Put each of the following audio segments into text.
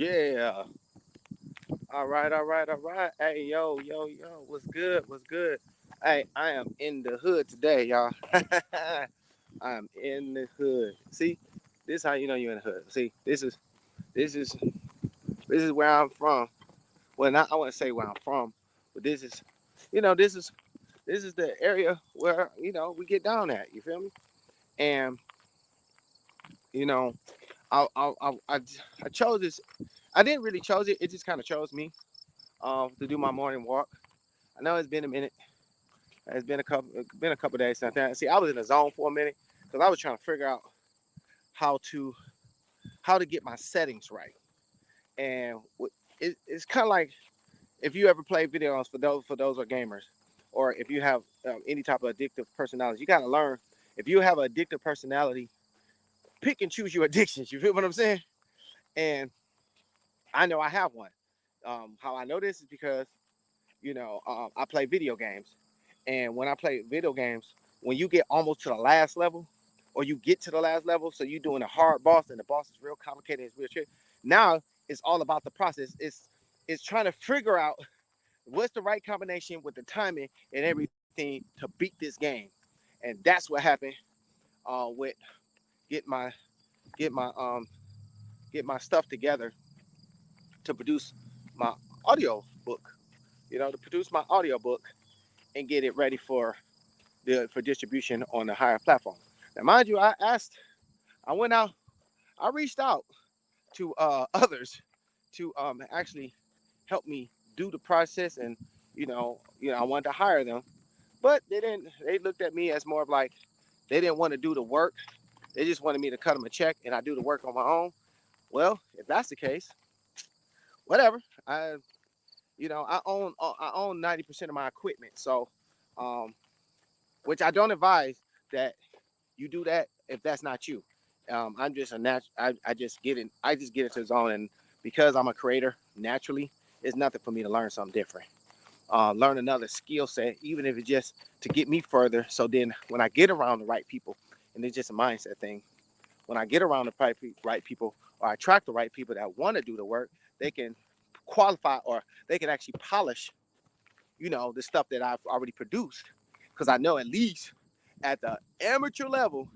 Yeah. All right, all right, all right. Hey, yo, yo, yo. What's good? What's good? Hey, I am in the hood today, y'all. I'm in the hood. See, this is how you know you're in the hood. See, this is this is where I'm from. Well, not I want to say where I'm from, but this is, this is the area where we get down at. You feel me? And you know, I chose this. I didn't really chose it. It just kind of chose me to do my morning walk. I know it's been a minute. It's been a couple days since that. See, I was in the zone for a minute because I was trying to figure out how to how to get my settings right. And it's kind of like if you ever play video games for those are gamers, or if you have any type of addictive personality, you got to learn. If you have an addictive personality, pick and choose your addictions. You feel what I'm saying? And I know I have one. How I know this is because I play video games, and when I play video games, when you get almost to the last level, or you get to the last level, so you're doing a hard boss, and the boss is real complicated, it's real tricky. Now it's all about the process. It's trying to figure out what's the right combination with the timing and everything to beat this game, and that's what happened with get my get my get my stuff together to produce my audio book. To produce my audio book and get it ready for distribution on the higher platform. Now, mind you, I went out, I reached out to others to actually help me do the process, and I wanted to hire them, but they didn't. They looked at me as more of like they didn't want to do the work. They just wanted me to cut them a check and I do the work on my own. Well, if that's the case, whatever. I own 90% of my equipment, so um, which I don't advise that you do that if that's not you. I'm just a I just get in. I just get into the zone, and because I'm a creator naturally, it's nothing for me to learn something different. Learn another skill set, even if it's just to get me further. So then, when I get around the right people, and it's just a mindset thing. When I get around the right people, or I attract the right people that want to do the work, they can qualify, or they can actually polish, the stuff that I've already produced, because I know at least at the amateur level,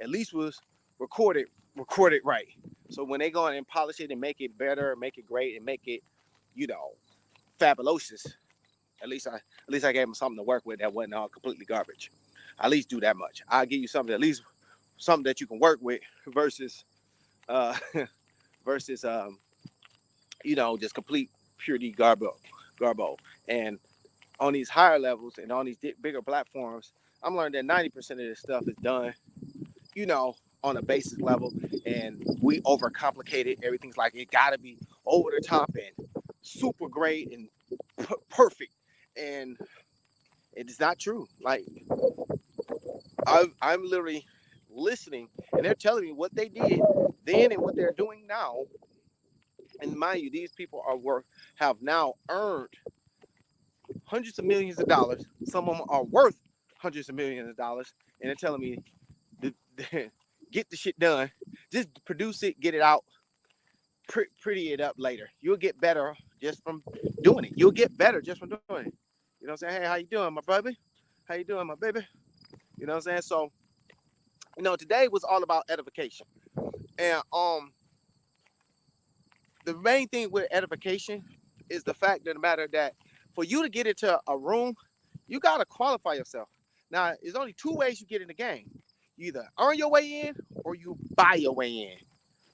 at least was recorded recorded right. So when they go in and polish it and make it better, make it great, and make it, you know, fabulous, at least I gave them something to work with that wasn't all completely garbage. I at least do that much. I'll give you something, at least something that you can work with versus uh versus just complete purity garbo. And on these higher levels and on these bigger platforms, I'm learning that 90% of this stuff is done, you know, on a basic level, and we overcomplicate it. Everything's like it gotta be over the top and super great and perfect, and it is not true. Like I'm literally listening, and they're telling me what they did then and what they're doing now. And mind you, these people have now earned hundreds of millions of dollars. Some of them are worth hundreds of millions of dollars, and they're telling me get the shit done, just produce it, get it out, pretty it up later. You'll get better just from doing it. You'll get better just from doing it. You know what I'm saying? Hey, how you doing, my baby? How you doing, my baby? You know what I'm saying? So, today was all about edification, and the main thing with edification is the fact of the matter that for you to get into a room, you gotta qualify yourself. Now, there's only two ways you get in the game. You either earn your way in or you buy your way in.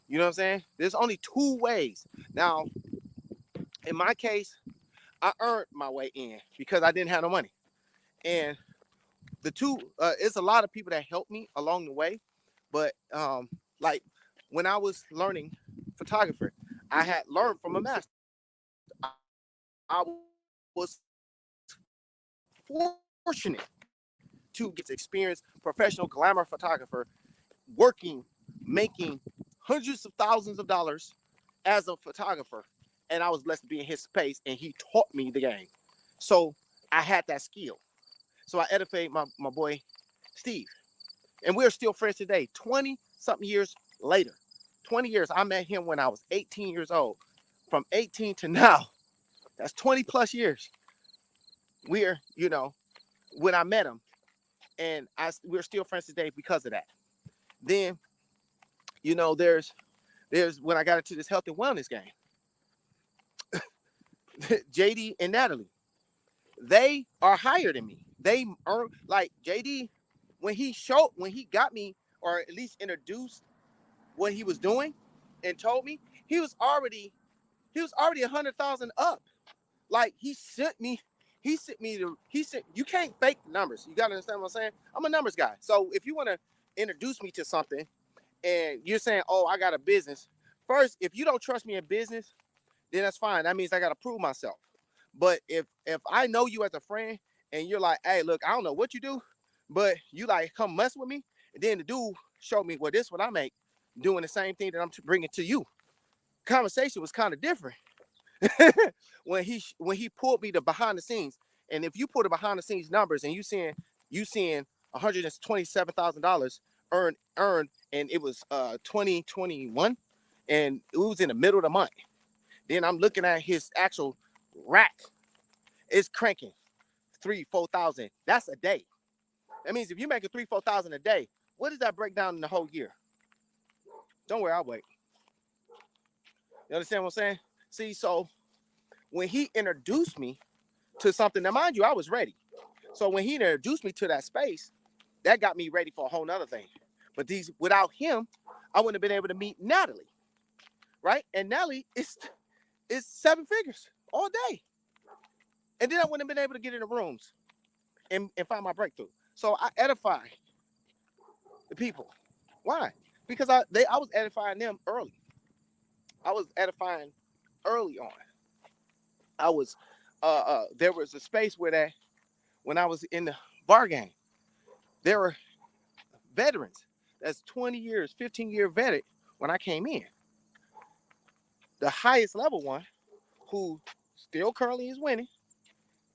You know what I'm saying? There's only two ways. Now, in my case, I earned my way in because I didn't have no money. And the two, it's a lot of people that helped me along the way. But like when I was learning photography, I had learned from a master. I was fortunate to get to experience professional glamour photographer working, making hundreds of thousands of dollars as a photographer. And I was blessed to be in his space, and he taught me the game. So I had that skill. So I edified my boy Steve. And we're still friends today, 20 something years later. 20 years. I met him when I was 18 years old. From 18 to now, that's 20 plus years. We're, when I met him, and we're still friends today because of that. Then, there's when I got into this health and wellness game, JD and Natalie, they are higher than me. They earn, like JD, when he got me, or at least introduced what he was doing and told me, he was already 100,000 up. Like you can't fake numbers. You gotta understand what I'm saying? I'm a numbers guy. So if you want to introduce me to something and you're saying, oh, I got a business, first, if you don't trust me in business, then that's fine. That means I got to prove myself. But if I know you as a friend and you're like, hey, look, I don't know what you do, but you like come mess with me, and then the dude showed me, well, this is what I make, doing the same thing that I'm bringing to you. Conversation was kind of different when he pulled me to behind the scenes. And if you put the behind the scenes numbers and you seeing $127,000 earned, and it was 2021, and it was in the middle of the month. Then I'm looking at his actual rack. It's cranking 3,000-4,000. That's a day. That means if you make it 3,000-4,000 a day, what does that break down in the whole year? Don't worry, I'll wait. You understand what I'm saying? See, so when he introduced me to something, now mind you, I was ready. So when he introduced me to that space, that got me ready for a whole nother thing. But without him, I wouldn't have been able to meet Natalie, right? And Natalie is 7 figures all day. And then I wouldn't have been able to get in the rooms and find my breakthrough. So I edify the people. Why? Because I was edifying them early. I was edifying early on. I was there was a space where when I was in the bar game, there were veterans that's 20 years, 15-year vetted when I came in. The highest level one, who still currently is winning,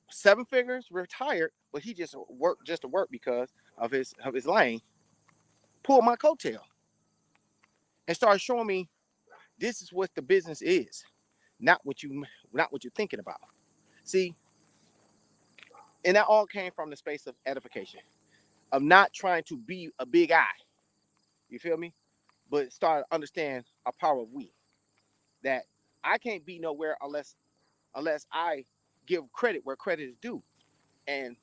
7 figures, retired, but he just worked to work because of his lane, pulled my coattail and started showing me this is what the business is, not what you're thinking about. See, and that all came from the space of edification, of not trying to be a big I. You feel me? But start to understand a power of we. That I can't be nowhere unless I give credit where credit is due. And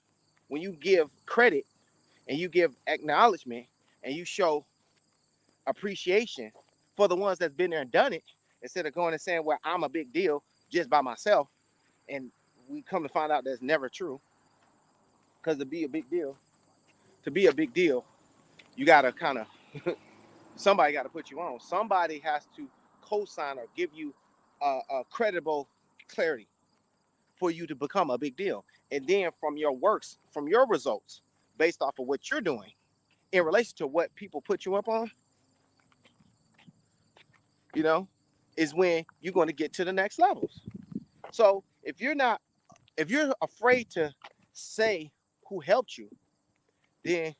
when you give credit and you give acknowledgement and you show appreciation for the ones that's been there and done it, instead of going and saying, well, I'm a big deal just by myself, and we come to find out that's never true. Because to be a big deal, you gotta kind of somebody got to put you on. Somebody has to co-sign or give you a credible clarity for you to become a big deal. And then from your works, from your results, based off of what you're doing in relation to what people put you up on, is when you're going to get to the next levels. So if you're afraid to say who helped you, then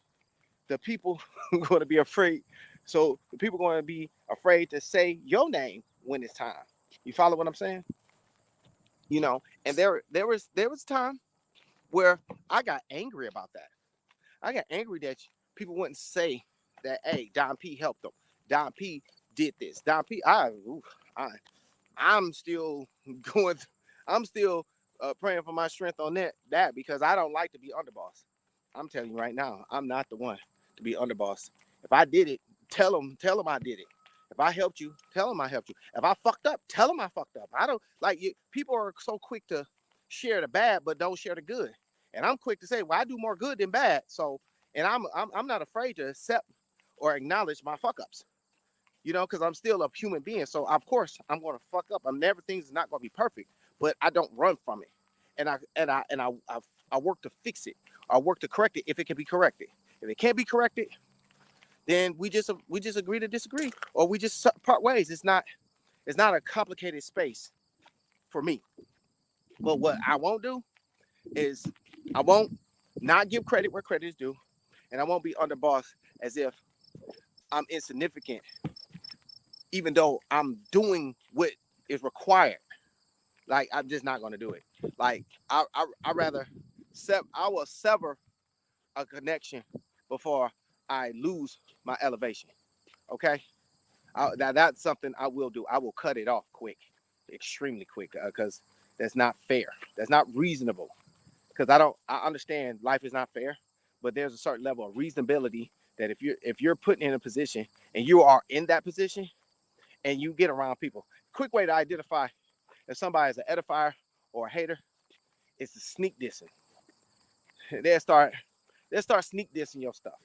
the people are going to be afraid. So the people are going to be afraid to say your name when it's time. You follow what I'm saying? And there was time where I got angry about that. I got angry that people wouldn't say that, hey, Don P helped them. Don P did this. Don P, I'm still going. I'm still praying for my strength on that because I don't like to be underboss. I'm telling you right now, I'm not the one to be underboss. If I did it, tell them I did it. If I helped you, tell them I helped you. If I fucked up, tell them I fucked up. I don't like you. People are so quick to share the bad, but don't share the good. And I'm quick to say, well, I do more good than bad. So, and I'm not afraid to accept or acknowledge my fuck ups. Because I'm still a human being. So of course I'm going to fuck up. Things are not going to be perfect, but I don't run from it. And I work to fix it. I work to correct it if it can be corrected. If it can't be corrected, then we just agree to disagree, or we just part ways. It's not a complicated space for me. But what I won't do is I won't not give credit where credit is due, and I won't be underboss as if I'm insignificant even though I'm doing what is required. Like, I'm just not gonna do it. Like, I rather I will sever a connection before I lose my elevation. Okay, that's something I will do. I will cut it off quick, extremely quick, because that's not fair. That's not reasonable. Because I understand life is not fair, but there's a certain level of reasonability that if you're put in a position and you are in that position and you get around people, quick way to identify if somebody is an edifier or a hater is to sneak dissing. They'll start sneak dissing your stuff.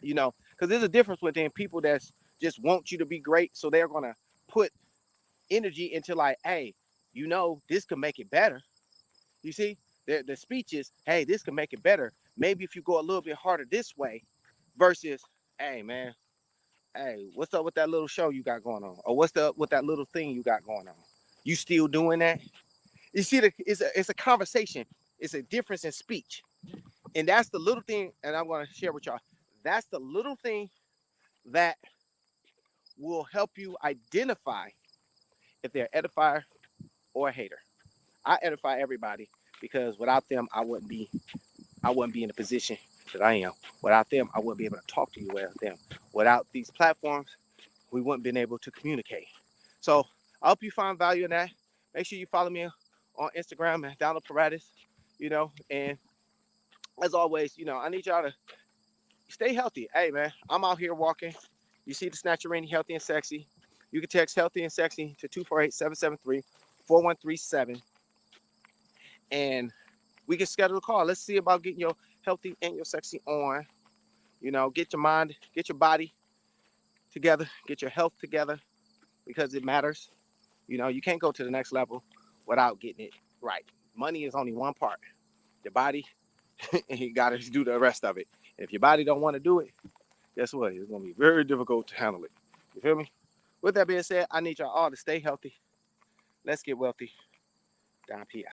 Because there's a difference within people that just want you to be great, so they're gonna put energy into like, hey, this could make it better. You see, the speech is, hey, this could make it better. Maybe if you go a little bit harder this way, versus, hey, man, hey, what's up with that little show you got going on, or what's up with that little thing you got going on? You still doing that? You see, it's a conversation. It's a difference in speech, and that's the little thing. And I'm going to share with y'all. That's the little thing that will help you identify if they're an edifier or a hater. I edify everybody because without them, I wouldn't be in the position that I am. Without them, I wouldn't be able to talk to you without them. Without these platforms, we wouldn't been able to communicate. So I hope you find value in that. Make sure you follow me on Instagram and download Paratus, and as always, I need y'all to stay healthy. Hey, man, I'm out here walking. You see the Snatcherini, Healthy and Sexy. You can text Healthy and Sexy to 248-773-4137. And we can schedule a call. Let's see about getting your healthy and your sexy on. Get your mind, get your body together, get your health together, because it matters. You can't go to the next level without getting it right. Money is only one part. Your body, and you got to do the rest of it. And if your body don't want to do it, guess what? It's going to be very difficult to handle it. You feel me? With that being said, I need y'all all to stay healthy. Let's get wealthy. Down P.